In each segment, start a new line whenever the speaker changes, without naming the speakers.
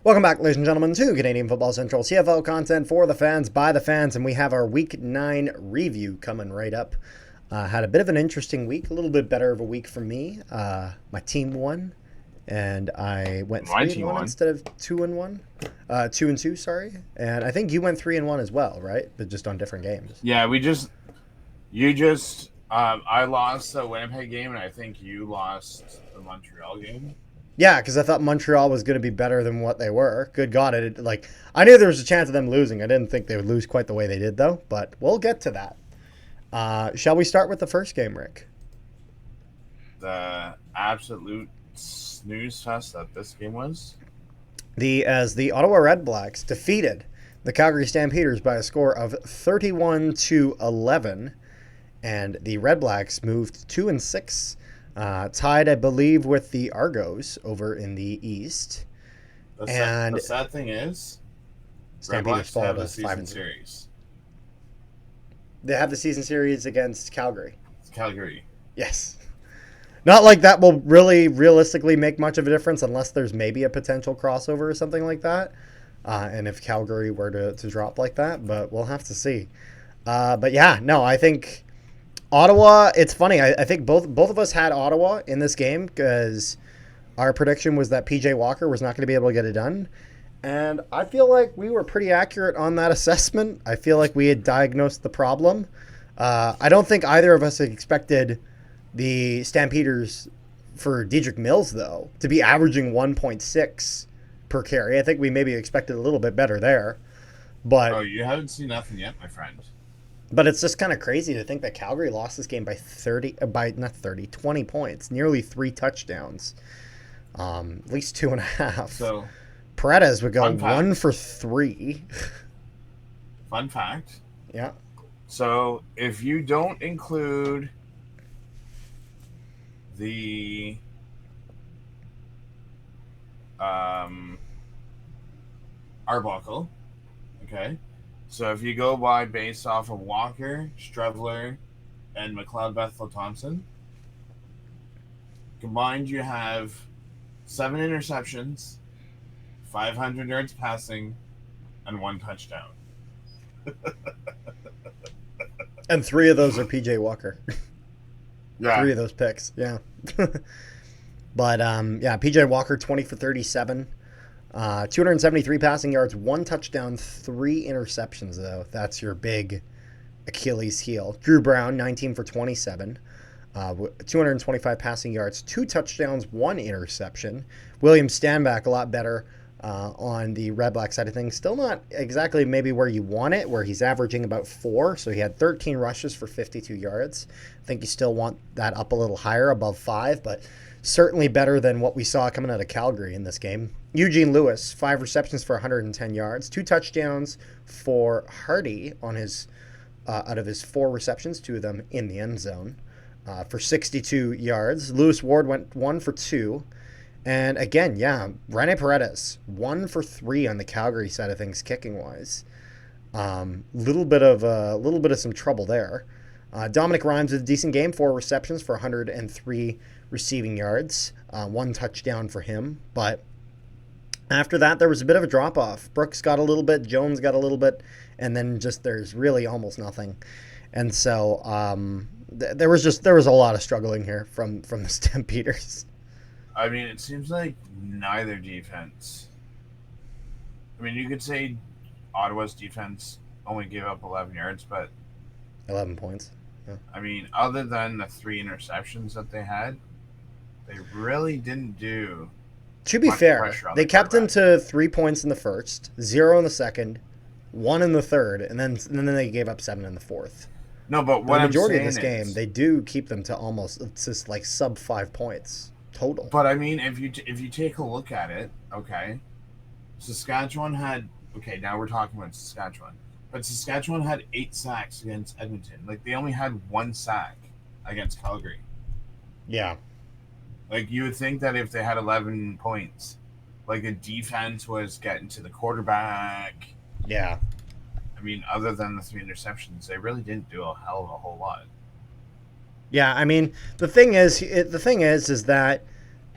Welcome back, ladies and gentlemen, to Canadian Football Central, CFL content for the fans, by the fans, and we have our Week 9 review coming right up. Had a bit of an interesting week, a little bit better of a week for me. My team won, and I went 3-1 instead of 2-1. 2-2, sorry. And I think you went 3-1 as well, right? But just on different games.
Yeah, I lost the Winnipeg game, and I think you lost the Montreal game.
Yeah, because I thought Montreal was going to be better than what they were. Good God, I knew there was a chance of them losing. I didn't think they would lose quite the way they did, though. But we'll get to that. Shall we start with the first game, Rick?
The absolute snooze fest that this game was.
As the Ottawa Redblacks defeated the Calgary Stampeders by a score of 31-11, and the Redblacks moved 2-6. Tied, I believe, with the Argos over in the East.
The sad thing is,
Stampeders fall to 5 series. They have the season series against Calgary.
It's Calgary.
Yes. Not like that will really realistically make much of a difference unless there's maybe a potential crossover or something like that. And if Calgary were to drop like that, but we'll have to see. But yeah, no, I think Ottawa, it's funny. I think both of us had Ottawa in this game because our prediction was that PJ Walker was not going to be able to get it done. And I feel like we were pretty accurate on that assessment. I feel like we had diagnosed the problem. I don't think either of us had expected the Stampeders for Dedrick Mills, though, to be averaging 1.6 per carry. I think we maybe expected a little bit better there. But
you haven't seen nothing yet, my friend.
But it's just kind of crazy to think that Calgary lost this game by 20 points, nearly 3 touchdowns, at least 2.5.
So
Paredes would go 1 for 3.
Fun fact.
Yeah.
So if you don't include the Arbuckle, okay. So if you go by based off of Walker, Strevler, and McLeod Bethel Thompson, combined you have 7 interceptions, 500 yards passing, and 1 touchdown.
And 3 of those are PJ Walker.
Yeah.
3 of those picks, yeah. But, PJ Walker, 20 for 37. 273 passing yards, 1 touchdown, 3 interceptions, though. That's your big Achilles heel. Drew Brown, 19 for 27. 225 passing yards, 2 touchdowns, 1 interception. William Stanback, a lot better on the Red Black side of things. Still not exactly maybe where you want it, where he's averaging about 4. So he had 13 rushes for 52 yards. I think you still want that up a little higher, above 5, but certainly better than what we saw coming out of Calgary in this game. Eugene Lewis, 5 receptions for 110 yards, 2 touchdowns for Hardy on his out of his 4 receptions, 2 of them in the end zone, for 62 yards. Lewis Ward went 1 for 2. And again, Rene Paredes, 1 for 3 on the Calgary side of things, kicking wise. Little bit of some trouble there. Dominic Rhymes with a decent game, 4 receptions for 103 receiving yards, 1 touchdown for him. But after that, there was a bit of a drop off. Brooks got a little bit, Jones got a little bit, and then just there's really almost nothing. And so there was a lot of struggling here from the Stampeders.
I mean, it seems like neither defense. I mean, you could say Ottawa's defense only gave up 11 yards, but
11 points. Yeah.
I mean, other than the 3 interceptions that they had, they really didn't do.
To be fair, they kept him to 3 points in the first, 0 in the second, 1 in the third, and then they gave up 7 in the fourth.
No, but what
the majority
I'm
of this
saying
game, they do keep them to almost, it's just like sub 5 points total.
But I mean, if you take a look at it, okay, Saskatchewan had, okay, now we're talking about Saskatchewan, but Saskatchewan had 8 sacks against Edmonton. Like, they only had 1 sack against Calgary.
Yeah.
Like, you would think that if they had 11 points, like, the defense was getting to the quarterback.
Yeah.
I mean, other than the 3 interceptions, they really didn't do a hell of a whole lot.
Yeah, I mean, the thing is that,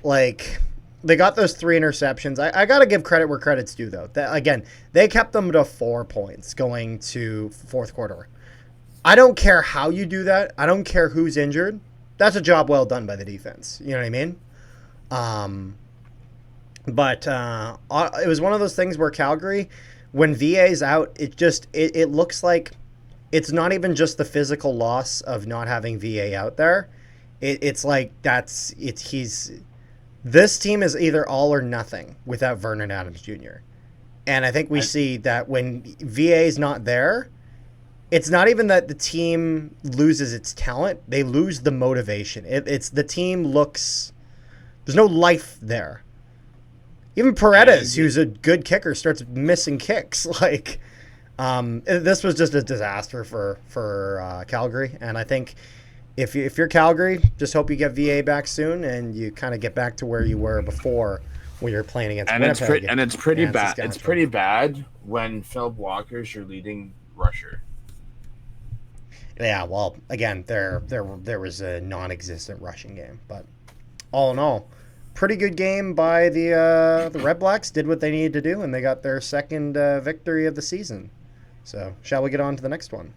like, they got those 3 interceptions. I got to give credit where credit's due, though. Again, they kept them to 4 points going to fourth quarter. I don't care how you do that. I don't care who's injured. That's a job well done by the defense. You know what I mean? Um, but it was one of those things where Calgary, when VA's out, it looks like it's not even just the physical loss of not having VA out there. It's like this team is either all or nothing without Vernon Adams Jr. And I think we see that when VA is not there, it's not even that the team loses its talent; they lose the motivation. It's the team looks there's no life there. Even Paredes, who's a good kicker, starts missing kicks. Like, this was just a disaster for Calgary, and I think if you're Calgary, just hope you get VA back soon and you kind of get back to where you were before when you're playing against Winnipeg.
It's pretty bad. It's pretty bad when Philip Walker's your leading rusher.
Yeah, well, again, there was a non-existent rushing game, but all in all, pretty good game by the Red Blacks. Did what they needed to do, and they got their second victory of the season. So, shall we get on to the next one?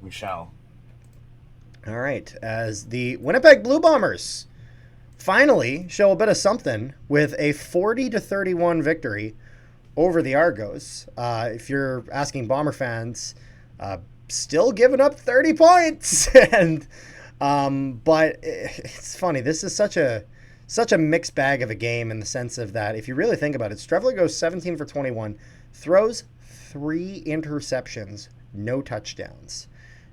We shall.
All right, as the Winnipeg Blue Bombers finally show a bit of something with a 40-31 victory over the Argos. If you're asking Bomber fans, still giving up 30 points, and but it's funny. This is such a mixed bag of a game in the sense of that if you really think about it, Strevler goes 17 for 21, throws 3 interceptions, no touchdowns.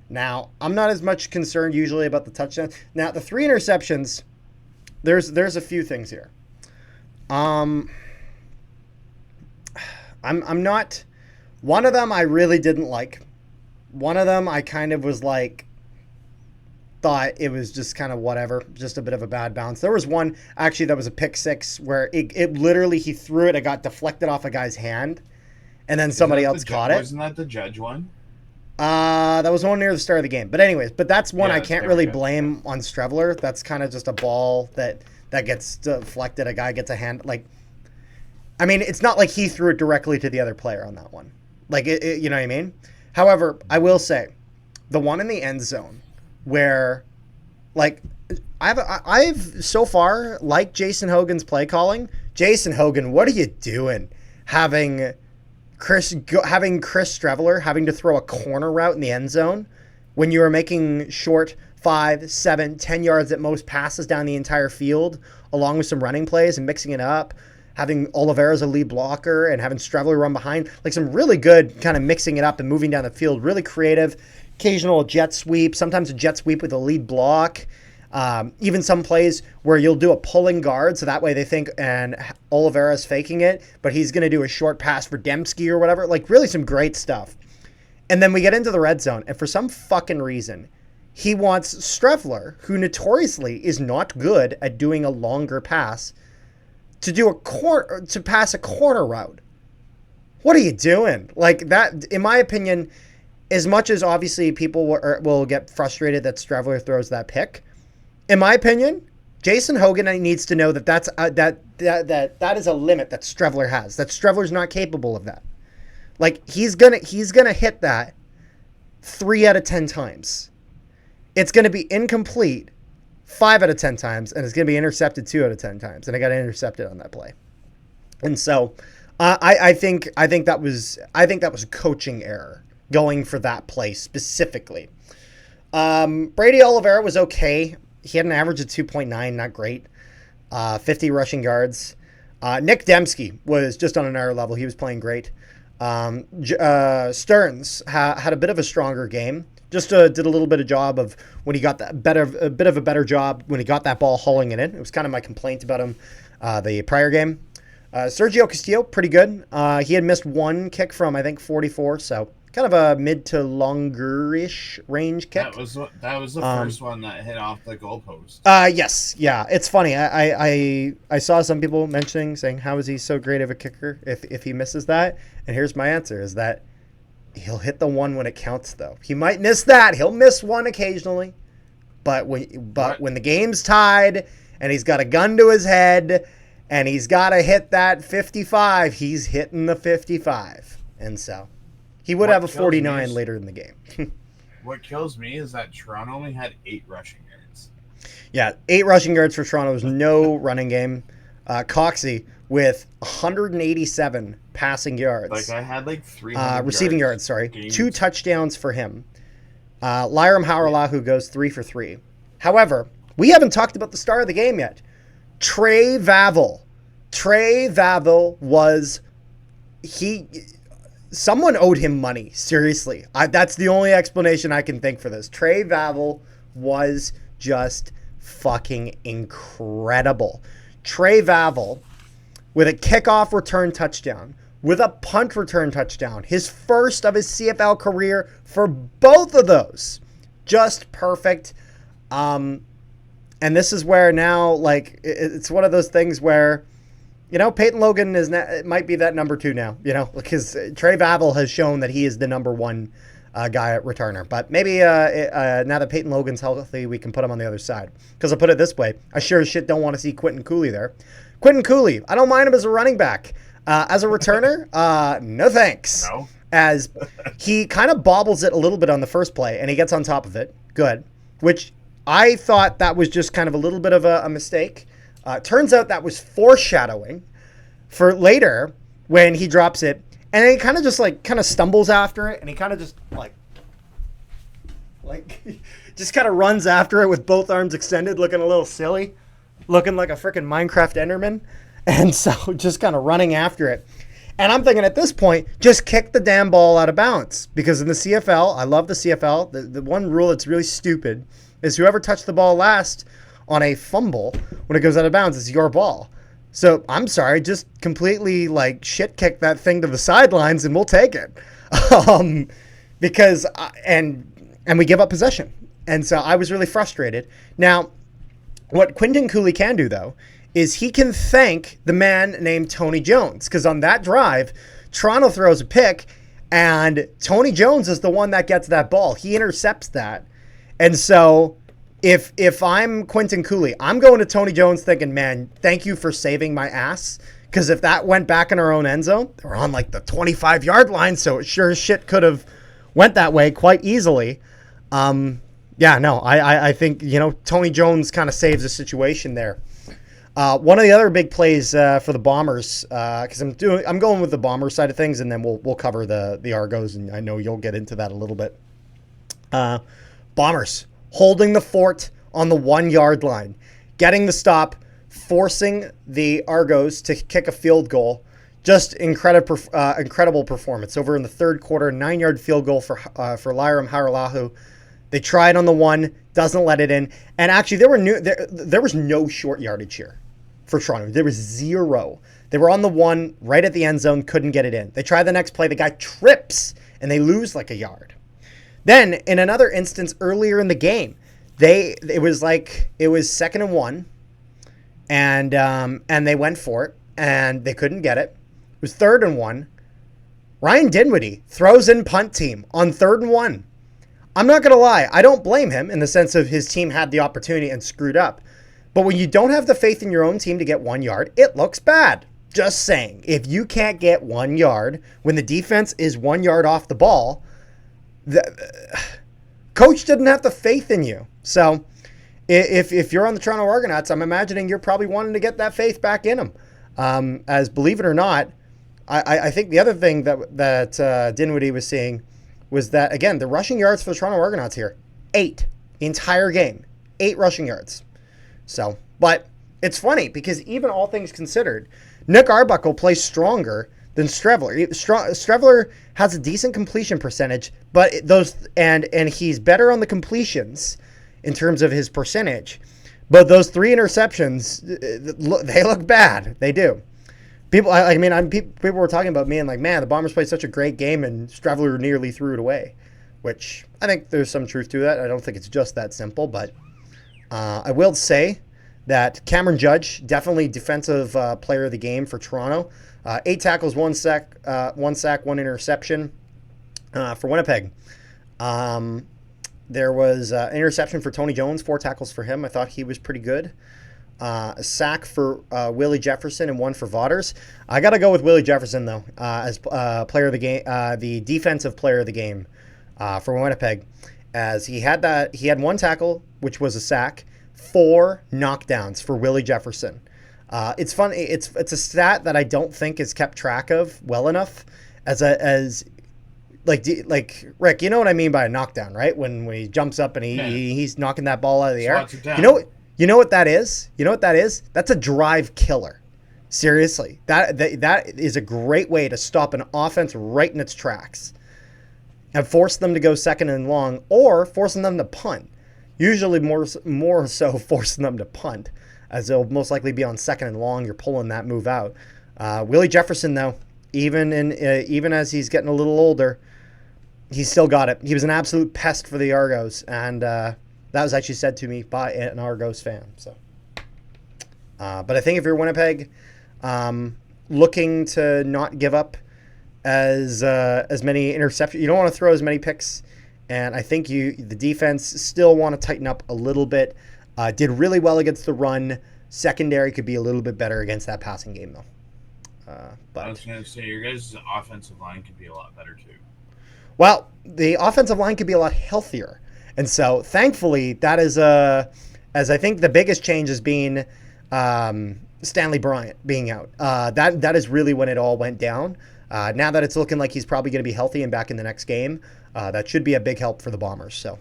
Now, I'm not as much concerned usually about the touchdowns. Now, the 3 interceptions, there's a few things here. I'm not. One of them I really didn't like. One of them I kind of was like, thought it was just kind of whatever, just a bit of a bad bounce. There was one actually that was a pick 6 where it literally he threw it, it got deflected off a guy's hand, and then somebody else caught it.
Wasn't that the Judge one?
That was one near the start of the game. But anyways, that's one I can't really blame on Strevler. That's kind of just a ball that gets deflected. A guy gets a hand. Like, I mean, it's not like he threw it directly to the other player on that one. Like, you know what I mean? However, I will say, the one in the end zone where, like, I've so far liked Jason Hogan's play calling. Jason Hogan, what are you doing? Having Chris Strevler having to throw a corner route in the end zone when you were making short 5, 7, 10 yards at most passes down the entire field, along with some running plays and mixing it up, having Oliveira as a lead blocker and having Strevler run behind, like some really good kind of mixing it up and moving down the field, really creative, occasional jet sweep, sometimes a jet sweep with a lead block. Even some plays where you'll do a pulling guard, so that way they think and Oliveira's faking it, but he's going to do a short pass for Dembski or whatever. Like, really some great stuff. And then we get into the red zone, and for some fucking reason, he wants Strevler, who notoriously is not good at doing a longer pass, to pass a corner route. What are you doing? Like, that, in my opinion, as much as obviously people will get frustrated that Strevler throws that pick, in my opinion, Jason Hogan needs to know that that is a limit that Strevler has. That Strevler's not capable of that. Like, he's gonna hit that 3 out of 10 times. It's gonna be incomplete 5 out of 10 times, and it's gonna be intercepted 2 out of 10 times. And I got intercepted on that play. And so, I think that was a coaching error going for that play specifically. Brady Oliveira was okay. He had an average of 2.9, not great. 50 rushing yards. Nick Dembski was just on another level. He was playing great. Stearns had a bit of a stronger game. Just did a little bit of job of when he got a bit of a better job when he got that ball hauling it in. It was kind of my complaint about him the prior game. Sergio Castillo, pretty good. He had missed one kick from, I think, 44, so kind of a mid to longer-ish range kick.
That was the first one that hit off the goalpost.
Yes, yeah. It's funny. I saw some people saying, how is he so great of a kicker if he misses that? And here's my answer, is that he'll hit the one when it counts, though. He might miss that. He'll miss one occasionally. But when the game's tied and he's got a gun to his head and he's got to hit that 55, he's hitting the 55. And so he would have a 49 later in the game.
What kills me is that Toronto only had 8 rushing yards.
Yeah, 8 rushing yards for Toronto. There's no running game. Coxey with 187 passing yards.
Like, I had like 300
receiving yards, sorry. 2 touchdowns for him. Lyram Hauerlahu goes 3 for 3. However, we haven't talked about the star of the game yet. Trey Vavel. Trey Vavel was... Someone owed him money. Seriously. That's the only explanation I can think for this. Trey Vavel was just fucking incredible. Trey Vavel with a kickoff return touchdown, with a punt return touchdown, his first of his CFL career for both of those. Just perfect. And this is where now, like, it's one of those things where, you know, Peyton Logan might be that number 2 now, you know, because Trey Vavel has shown that he is the number 1 guy at returner. But maybe now that Peyton Logan's healthy, we can put him on the other side. Because I'll put it this way, I sure as shit don't want to see Quentin Cooley there. Quentin Cooley, I don't mind him as a running back. As a returner, no thanks.
No.
As he kind of bobbles it a little bit on the first play, and he gets on top of it. Good. Which I thought that was just kind of a little bit of a mistake. Turns out that was foreshadowing for later when he drops it. And then he kind of just stumbles after it, and he kind of just just kind of runs after it with both arms extended, looking a little silly, looking like a freaking Minecraft Enderman. And so just kind of running after it. And I'm thinking at this point, just kick the damn ball out of bounds. Because in the CFL, I love the CFL, the one rule that's really stupid is whoever touched the ball last on a fumble when it goes out of bounds is your ball. So I'm sorry, just completely shit kick that thing to the sidelines and we'll take it. Because we give up possession. And so I was really frustrated. Now, what Quentin Cooley can do though is he can thank the man named Tony Jones, because on that drive, Toronto throws a pick and Tony Jones is the one that gets that ball. He intercepts that. And so if I'm Quentin Cooley, I'm going to Tony Jones thinking, man, thank you for saving my ass. Because if that went back in our own end zone, we're on the 25-yard line, so it sure as shit could have went that way quite easily. I think, Tony Jones kind of saves the situation there. One of the other big plays for the Bombers, because I'm going with the Bomber side of things, and then we'll cover the Argos, and I know you'll get into that a little bit. Bombers holding the fort on the 1-yard line, getting the stop, forcing the Argos to kick a field goal. Just incredible performance. Over in the third quarter, 9-yard field goal for Lyram Hauerlahu. They tried on the 1, doesn't let it in. And actually, there was no short yardage here for Toronto. There was 0. They were on the 1 right at the end zone, couldn't get it in. They try the next play, the guy trips, and they lose a yard. Then, in another instance earlier in the game, it was 2nd and 1, and they went for it, and they couldn't get it. It was 3rd and 1. Ryan Dinwiddie throws in punt team on 3rd and 1. I'm not going to lie. I don't blame him in the sense of his team had the opportunity and screwed up. But when you don't have the faith in your own team to get 1 yard, it looks bad. Just saying. If you can't get 1 yard when the defense is 1 yard off the ball, the coach didn't have the faith in you. So if you're on the Toronto Argonauts, I'm imagining you're probably wanting to get that faith back in them. As believe it or not, I think the other thing that Dinwiddie was seeing was that, again, the rushing yards for the Toronto Argonauts here, 8. The entire game, 8 rushing yards. So, but it's funny because even all things considered, Nick Arbuckle plays stronger than Strevler. Strevler has a decent completion percentage, but and he's better on the completions in terms of his percentage. But those 3 interceptions, they look bad. They do. People were talking about me and man, the Bombers played such a great game and Strevler nearly threw it away, which I think there's some truth to that. I don't think it's just that simple, but I will say that Cameron Judge, definitely defensive player of the game for Toronto. 8 tackles, 1 sack, 1 interception for Winnipeg. There was an interception for Tony Jones, 4 tackles for him. I thought he was pretty good. A sack for Willie Jefferson and 1 for Vaughters. I got to go with Willie Jefferson, though, as player of the game, the defensive player of the game for Winnipeg, as he had 1 tackle, which was a sack, 4 knockdowns for Willie Jefferson. It's funny. It's a stat that I don't think is kept track of well enough as Rick, you know what I mean by a knockdown, right? When he jumps up and he's knocking that ball out of the air. You know what that is? You know what that is? That's a drive killer. Seriously, that is a great way to stop an offense right in its tracks and force them to go second and long, or forcing them to punt. Usually more so forcing them to punt, as they'll most likely be on second and long. You're pulling that move out. Willie Jefferson, though, even as he's getting a little older, he's still got it. He was an absolute pest for the Argos, and that was actually said to me by an Argos fan. So, but I think if you're Winnipeg, looking to not give up as many interceptions, you don't want to throw as many picks, and I think the defense still want to tighten up a little bit. Did really well against the run. Secondary could be a little bit better against that passing game, though. But
I was going to say, your guys' offensive line could be a lot better, too.
Well, the offensive line could be a lot healthier. And so, thankfully, that is, as I think the biggest change has been Stanley Bryant being out. That is really when it all went down. Now that it's looking like he's probably going to be healthy and back in the next game, that should be a big help for the Bombers. So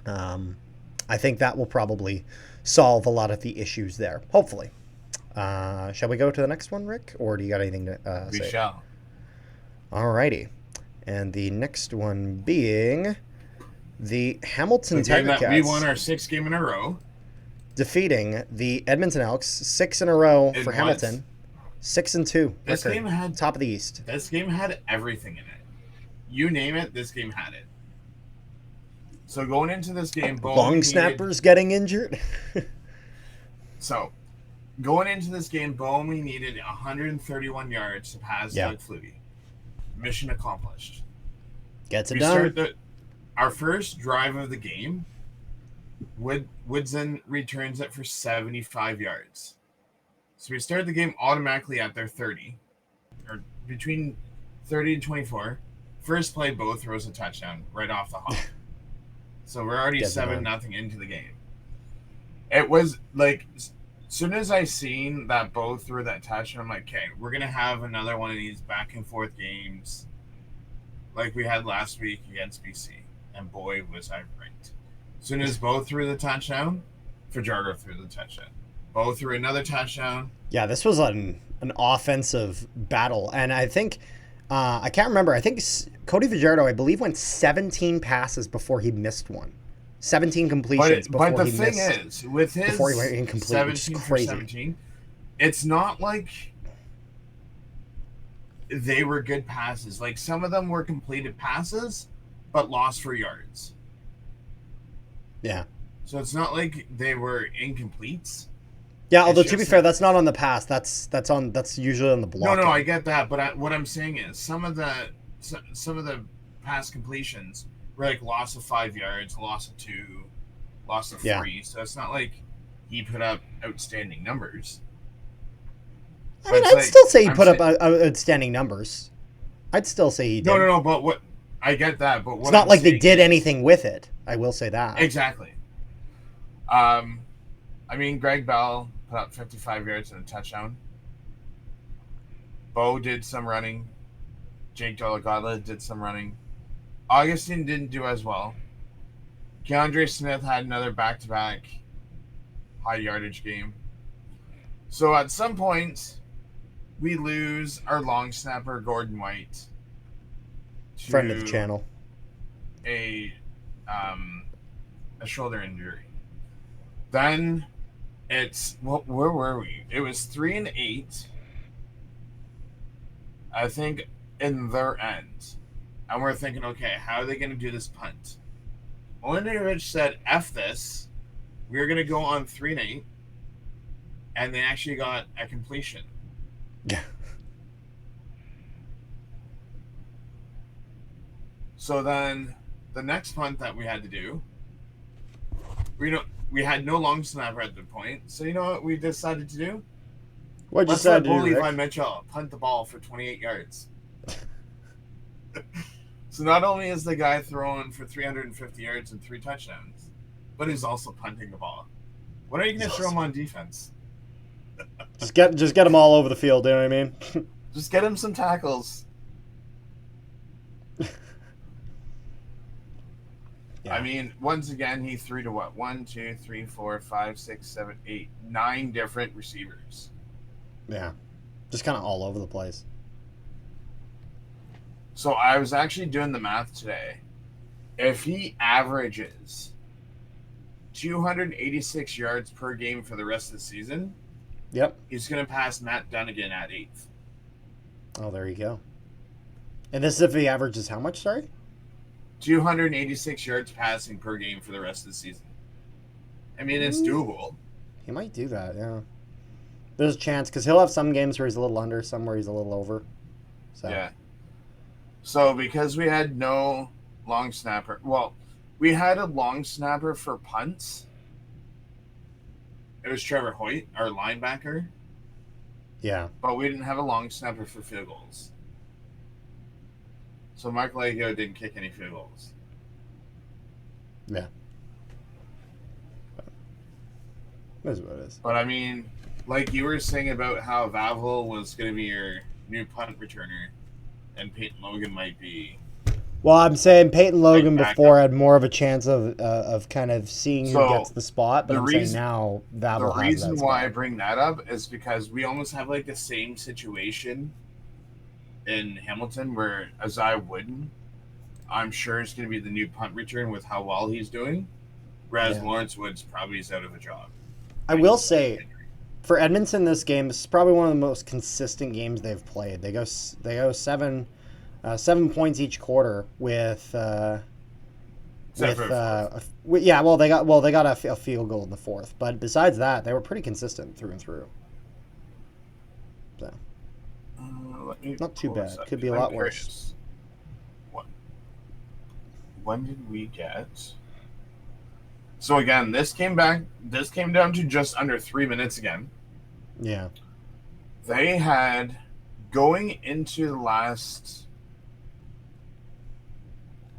I think that will probably solve a lot of the issues there, hopefully. Shall we go to the next one, Rick? Or do you got anything to say?
We shall.
All righty. And the next one being the Hamilton Tiger Cats.
We won our 6th game in a row.
Defeating the Edmonton Elks 6 in a row for Hamilton. 6-2.
This game had
top of the East.
This game had everything in it. You name it, this game had it. So going into this game,
long snappers getting injured.
So going into this game, Bowman needed 131 yards to pass Doug Flutie. Mission accomplished.
Gets it done.
Our first drive of the game, Woodson returns it for 75 yards. So we start the game automatically at their 30, or between 30 and 24. First play, Bo throws a touchdown right off the hop. So we're already 7-0 into the game. It was like, as soon as I seen that Bo threw that touchdown, I'm like, okay, we're going to have another one of these back and forth games like we had last week against BC. And boy, was I right. As soon as Bo threw the touchdown, Fajardo threw the touchdown. Bo threw another touchdown.
Yeah, this was an offensive battle. And I think, I can't remember, I think Cody Fajardo, I believe, went 17 passes before he missed one. 17 completions before he missed. But the thing is,
with his
before he went incomplete,
17 for 17, it's not like they were good passes. Like, some of them were completed passes, but lost for yards.
Yeah.
So it's not like they were incompletes.
Yeah, although to be fair, that's not on the pass. That's usually on the block.
No, I get that, but what I'm saying is some of the pass completions were like loss of 5 yards, loss of 2, loss of 3. Yeah. So it's not like he put up outstanding numbers.
I mean, I'd still say he put up outstanding numbers. I'd still say he did.
No, but what I get that, but what
it's not like they did anything with it. I will say that.
Exactly. I mean, Greg Bell put up 55 yards and a touchdown. Bo did some running. Jake Delagadla did some running. Augustine didn't do as well. Keandre Smith had another back-to-back high yardage game. So at some point, we lose our long snapper, Gordon White.
Friend of the channel.
A shoulder injury. Then it's where were we? It was 3-8. I think in their end. And we're thinking, okay, how are they going to do this punt? Olinovich said, F this. We're going to go on 3-8. And they actually got a completion.
Yeah.
So then the next punt that we had to do, we had no long snapper at the point. So you know what we decided to do?
What'd you
Let's let
decide to do,
Levi
Rick?
Mitchell punt the ball for 28 yards. So not only is the guy throwing for 350 yards and 3 touchdowns, but he's also punting the ball. When are you going to throw him on defense?
Just get them all over the field. You know what I mean?
Just get him some tackles.
Yeah.
I mean, once again, he threw to what? 1, 2, 3, 4, 5, 6, 7, 8, 9 different receivers.
Yeah. Just kind of all over the place.
So I was actually doing the math today. If he averages 286 yards per game for the rest of the season,
yep,
he's going to pass Matt Dunnigan at 8th.
Oh, there you go. And this is if he averages how much, sorry?
286 yards passing per game for the rest of the season. I mean, it's doable.
He might do that, yeah. There's a chance, because he'll have some games where he's a little under, some where he's a little over. So.
Yeah. So, because we had no long snapper, well, we had a long snapper for punts. It was Trevor Hoyt, our linebacker.
Yeah.
But we didn't have a long snapper for field goals. So Mark Legio didn't kick any field goals.
Yeah. That's what it is.
But I mean, like you were saying about how Vavel was going to be your new punt returner, and Peyton Logan might be.
Well, I'm saying Peyton Logan
back
before
up.
had more of a chance of kind of seeing
So,
who gets the spot, but
the
I'm
reason-
saying now
The
Vavel has
reason
that
why I
spot.
bring that up is because we almost have like the same situation in Hamilton where Isaiah Wooden, I'm sure, is going to be the new punt return with how well he's doing, whereas
Yeah.
Lawrence Woods probably is out of a job.
I will say, for Edmonton, this game, this is probably one of the most consistent games they've played. They go 7 points each quarter with
Except for
they got a field goal in the fourth, but besides that, they were pretty consistent through and through. So not too
pull this
bad.
up,
Could be a
I'm
lot worse.
curious. When did we get? So again, this came down to just under 3 minutes again.
Yeah.
They had, going into the last,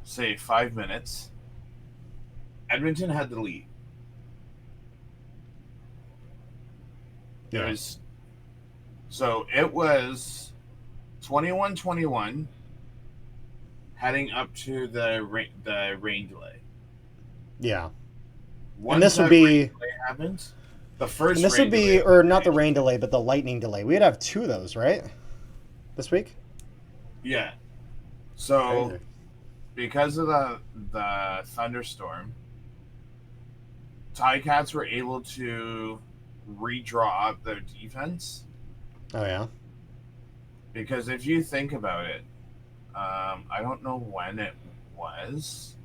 say, 5 minutes, Edmonton had the lead.
Yeah.
It was 21-21 heading up to the rain delay.
Yeah.
Once
this would
that
be-
rain delay happened, the first
And this
rain
would be,
delay
or
was
not the
finished.
rain delay, but the lightning delay. We'd have 2 of those, right? This week?
Yeah. So
Crazy.
because of the thunderstorm, Ticats were able to redraw up their defense.
Oh, yeah?
Because if you think about it, I don't know when it was.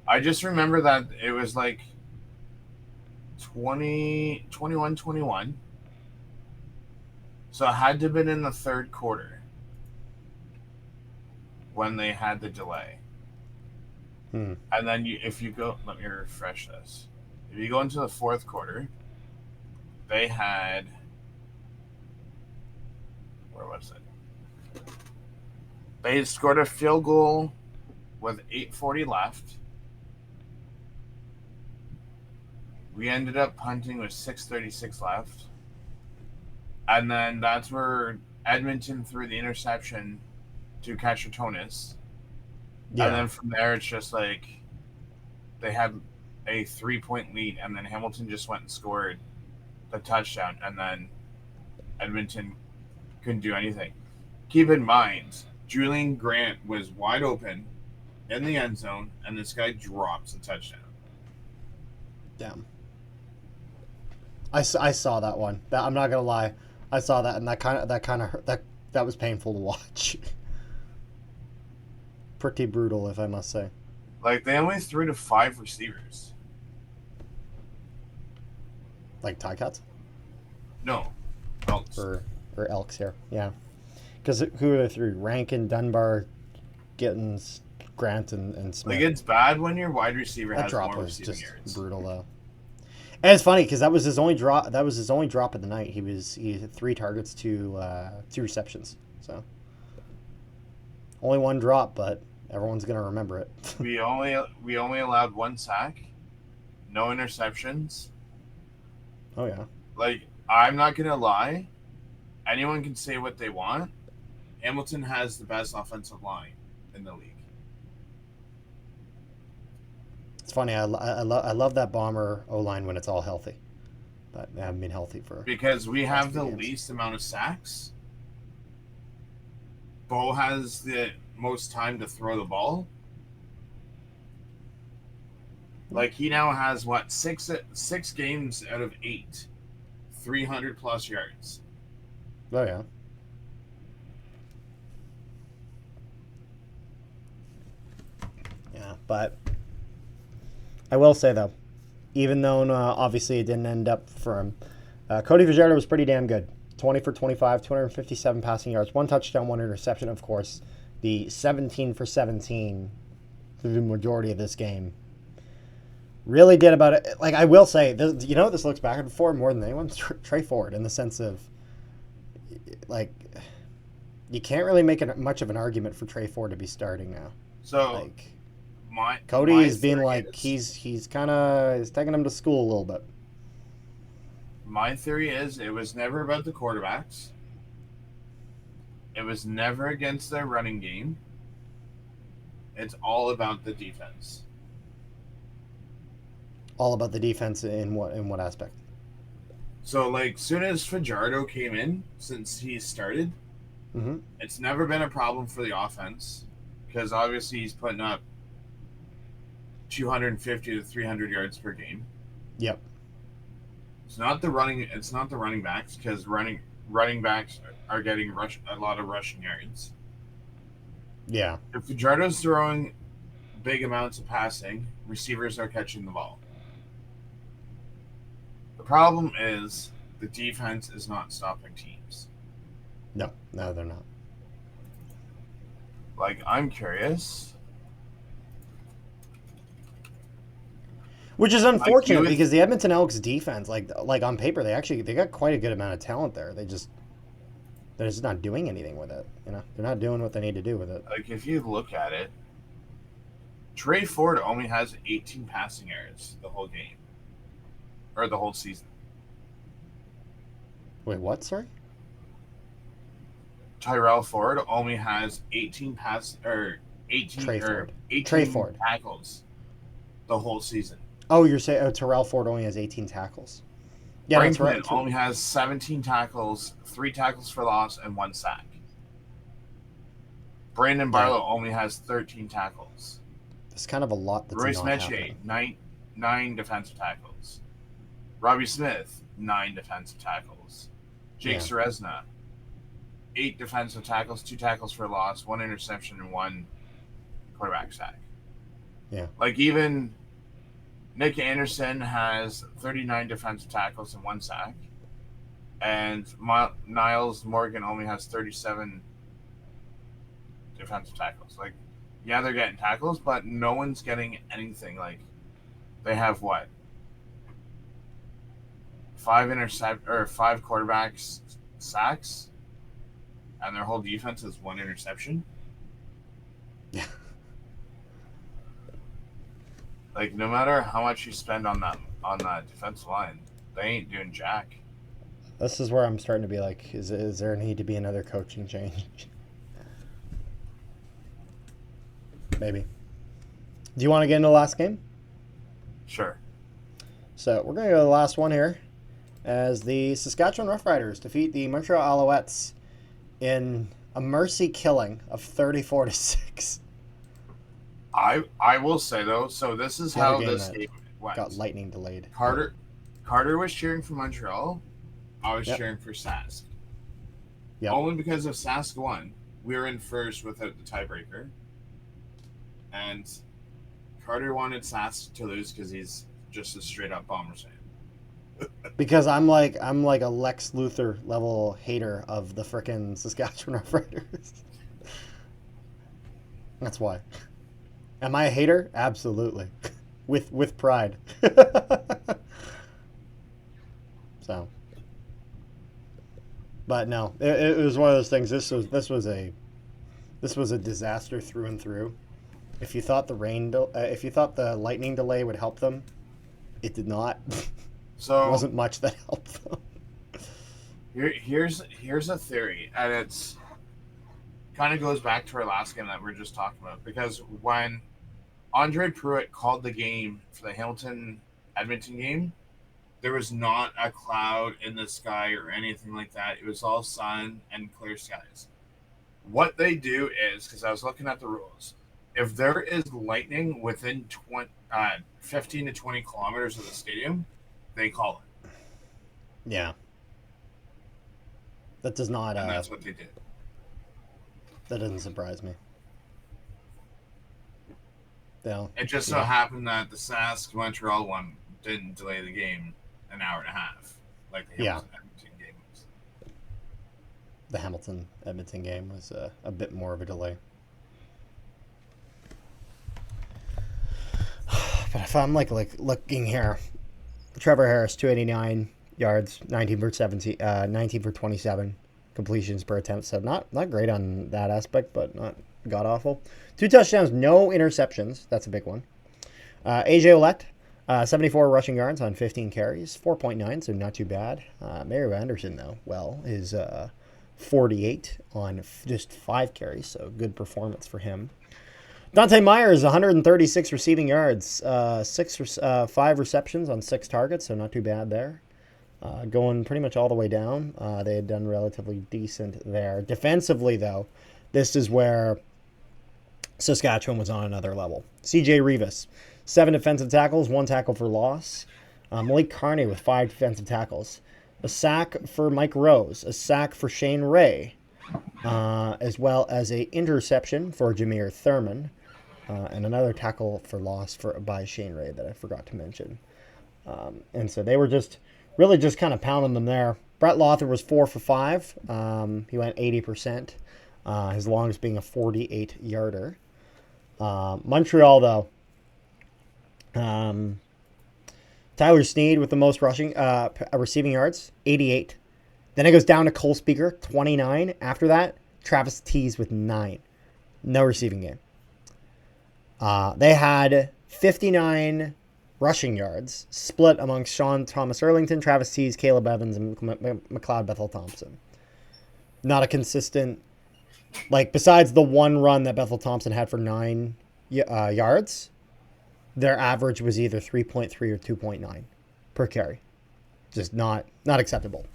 I just remember that it was like 21-21. So it had to have been in the third quarter when they had the delay.
Hmm.
And then if you go, let me refresh this. If you go into the fourth quarter, they had, where was it? They had scored a field goal with 8:40 left. We ended up punting with 6:36 left. And then that's where Edmonton threw the interception to Cachatonis.
Yeah.
And then from there, it's just like they had a 3-point lead, and then Hamilton just went and scored the touchdown, and then Edmonton couldn't do anything. Keep in mind, Julian Grant was wide open in the end zone, and this guy drops a touchdown.
Damn. I saw that one. I'm not gonna lie. I saw that, and that kind of hurt. That was painful to watch. Pretty brutal, if I must say.
Like, they only threw to 5 receivers.
Like Ticats
No. Elks.
or Elks here, yeah. Because who are they through? Rankin, Dunbar, Gittins, Grant and Smith.
Like, it's bad when your wide receiver
That
has
drop
more
was
receiving
just
yards.
brutal, though. And it's funny because that was his only drop. That was his only drop of the night. He had 3 targets, 2 receptions. So only one drop, but everyone's gonna remember it.
we only allowed 1 sack, no interceptions.
Oh yeah.
Like, I'm not gonna lie, anyone can say what they want. Hamilton has the best offensive line in the league.
It's funny. I love that Bomber O-line when it's all healthy, but they haven't been healthy for
Because we have the
games.
least amount of sacks. Bo has the most time to throw the ball. Like, he now has, what, six games out of 8, 300-plus yards.
Oh yeah. Yeah, but I will say though, even though obviously it didn't end up for him, Cody Fajardo was pretty damn good. 20 for 25, 257 passing yards, 1 touchdown, 1 interception. Of course, the 17 for 17 through the majority of this game. Really did about it. Like, I will say, you know what this looks back for more than anyone? Trey Ford, in the sense of, like, you can't really make much of an argument for Trey Ford to be starting now.
So,
like,
my
Cody's being like,
is,
he's taking him to school a little bit.
My theory is it was never about the quarterbacks. It was never against their running game. It's all about the defense.
All about the defense in what aspect?
So, like, soon as Fajardo came in, since he started, it's never been a problem for the offense, because obviously he's putting up 250 to 300 yards per game.
Yep.
It's not the running backs, because running backs are getting a lot of rushing yards.
Yeah.
If Fajardo's throwing big amounts of passing, receivers are catching the ball. The problem is the defense is not stopping teams.
No, they're not.
Like, I'm curious.
Which is unfortunate because the Edmonton Elks defense, like on paper, they got quite a good amount of talent there. They're just not doing anything with it. You know, they're not doing what they need to do with it.
Like, if you look at it, Trey Ford only has 18 passing yards the whole game, or the whole season.
Wait, what? Sorry.
Tyrell Ford only has 18 tackles the whole season.
Oh, you're saying Tyrell Ford only has 18 tackles. Yeah,
Franklin that's right. Only has 17 tackles, 3 tackles for loss, and 1 sack. Brandon Barlow only has 13 tackles.
There's kind of a lot that's
Royce
not
Metier,
happening.
9 defensive tackles. Robbie Smith, 9 defensive tackles. Jake Serezna, 8 defensive tackles, 2 tackles for loss, 1 interception, and 1 quarterback sack.
Yeah.
Like, even Nick Anderson has 39 defensive tackles and 1 sack. And Niles Morgan only has 37 defensive tackles. Like, yeah, they're getting tackles, but no one's getting anything. Like, they have what? 5 quarterbacks sacks, and their whole defense is 1 interception.
Yeah.
Like, no matter how much you spend on that defensive line, they ain't doing jack.
This is where I'm starting to be like, is there a need to be another coaching change? Maybe. Do you want to get into the last game?
Sure.
So we're going to go to the last one here, as the Saskatchewan Roughriders defeat the Montreal Alouettes in a mercy killing of 34-6.
I will say, though, so this is how this game went.
Got lightning delayed.
Carter was cheering for Montreal. I was cheering for Sask.
Yep.
Only because if Sask won, we were in first without the tiebreaker. And Carter wanted Sask to lose because he's just a straight-up Bombers fan.
Because I'm like a Lex Luthor level hater of the frickin' Saskatchewan Roughriders. That's why. Am I a hater? Absolutely. with pride. So, but no, it was one of those things. This was a disaster through and through. If you thought if you thought the lightning delay would help them, it did not.
So
It wasn't much that helped them.
here's a theory, and it's kind of goes back to our last game that we were just talking about, because when Andre Pruitt called the game for the Hamilton Edmonton game, there was not a cloud in the sky or anything like that. It was all sun and clear skies. What they do is, because I was looking at the rules, if there is lightning within 15 to 20 kilometers of the stadium, they call it.
Yeah. That does not.
And that's what they did.
That doesn't surprise me. No.
It just so happened that the Sask Montreal one didn't delay the game an hour and a half, like the Hamilton Edmonton game was.
The Hamilton Edmonton game was a bit more of a delay. But if I'm like looking here, Trevor Harris, 289 yards, 19 for 27 completions per attempt. So not great on that aspect, but not god awful. 2 touchdowns, no interceptions. That's a big one. AJ Ouellette, 74 rushing yards on 15 carries, 4.9, so not too bad. Mario Anderson, though, is 48 on just 5 carries, so good performance for him. Dante Myers, 136 receiving yards, 5 receptions on 6 targets, so not too bad there. Going pretty much all the way down. They had done relatively decent there. Defensively, though, this is where Saskatchewan was on another level. CJ Rivas, 7 defensive tackles, 1 tackle for loss. Malik Carney with 5 defensive tackles. A sack for Mike Rose. A sack for Shane Ray. As well as a interception for Jameer Thurman. And another tackle for loss by Shane Ray that I forgot to mention. And so they were really just kind of pounding them there. Brett Lothar was 4 for 5. He went 80%. His longest being a 48-yarder. Montreal, though. Tyler Snead with the most receiving yards, 88. Then it goes down to Cole Speaker, 29. After that, Travis Tees with 9. No receiving game. They had 59 rushing yards, split amongst Sean Thomas Erlington, Travis Tees, Caleb Evans, and McLeod Bethel Thompson. Not a consistent, besides the one run that Bethel Thompson had for 9 yards, their average was either 3.3 or 2.9 per carry. Just not acceptable.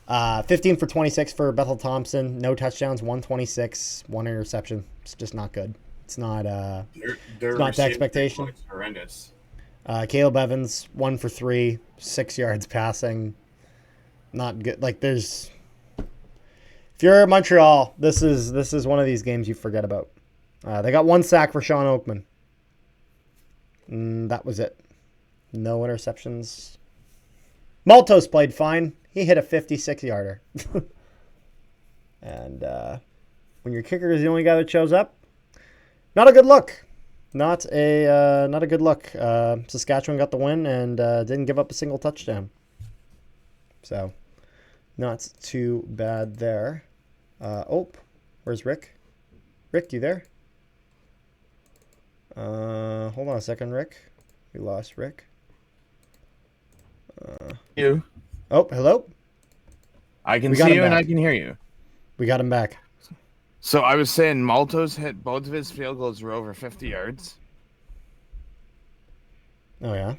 15 for 26 for Bethel Thompson. No touchdowns, 126, 1 interception. It's just not good. It's not it's not to expectation.
Horrendous.
Caleb Evans, 1 for 3, 6 yards passing. Not good. If you're at Montreal, this is one of these games you forget about. They got 1 sack for Sean Oakman. That was it. No interceptions. Maltos played fine. He hit a 56-yarder. And when your kicker is the only guy that shows up, not a good look. Not a good look. Saskatchewan got the win and didn't give up a single touchdown. So, not too bad there. Where's Rick? Rick, you there? Hold on a second, Rick. We lost Rick.
You.
Oh, hello?
I can see you and I can hear you.
We got him back.
So I was saying Maltos hit both of his field goals were over 50 yards.
Oh, yeah?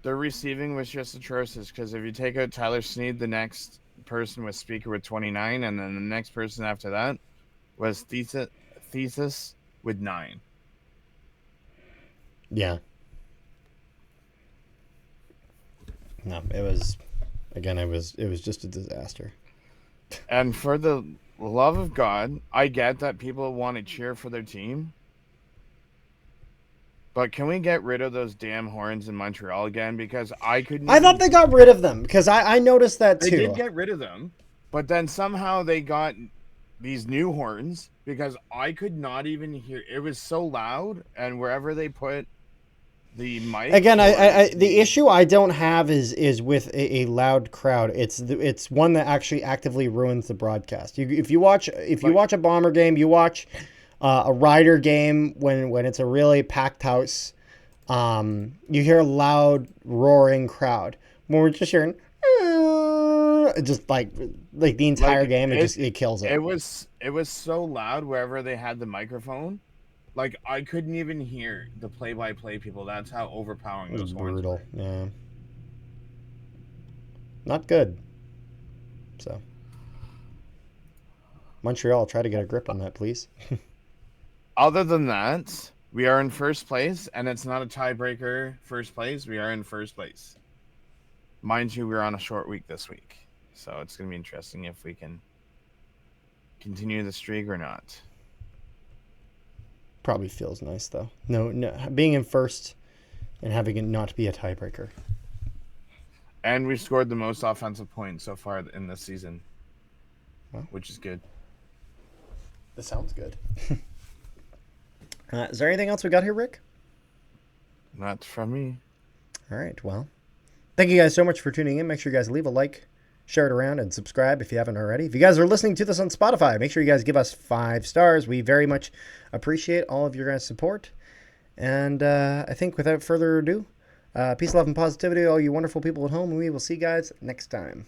Their receiving was just atrocious because if you take out Tyler Snead, the next person was Speaker with 29, and then the next person after that was Thesis with 9.
Yeah. No, it was just a disaster.
And for the love of God, I get that people want to cheer for their team. But can we get rid of those damn horns in Montreal again? Because I thought
they got rid of them because I noticed that too.
They did get rid of them, but then somehow they got these new horns because I could not even hear. It was so loud, and wherever they put the mic.
Again, the issue I don't have is with a loud crowd. It's one that actually actively ruins the broadcast. If you watch a Bomber game, you watch a Rider game when it's a really packed house, you hear a loud roaring crowd. When we're just hearing, just like the entire game, it kills it.
It was so loud wherever they had the microphone. Like, I couldn't even hear the play-by-play people. That's how overpowering those horns were.
Yeah. Not good. So, Montreal, try to get a grip on that, please.
Other than that, we are in first place, and it's not a tiebreaker first place. We are in first place. Mind you, we're on a short week this week. So it's going to be interesting if we can continue the streak or not.
Probably feels nice though. No, being in first and having it not be a tiebreaker.
And we scored the most offensive points so far in this season, which is good.
This sounds good. Is there anything else we got here, Rick?
Not from me.
All right. Well, thank you guys so much for tuning in. Make sure you guys leave a like, share it around, and subscribe if you haven't already. If you guys are listening to this on Spotify, make sure you guys give us 5 stars. We very much appreciate all of your guys' support. And I think without further ado, peace, love, and positivity, all you wonderful people at home. We will see you guys next time.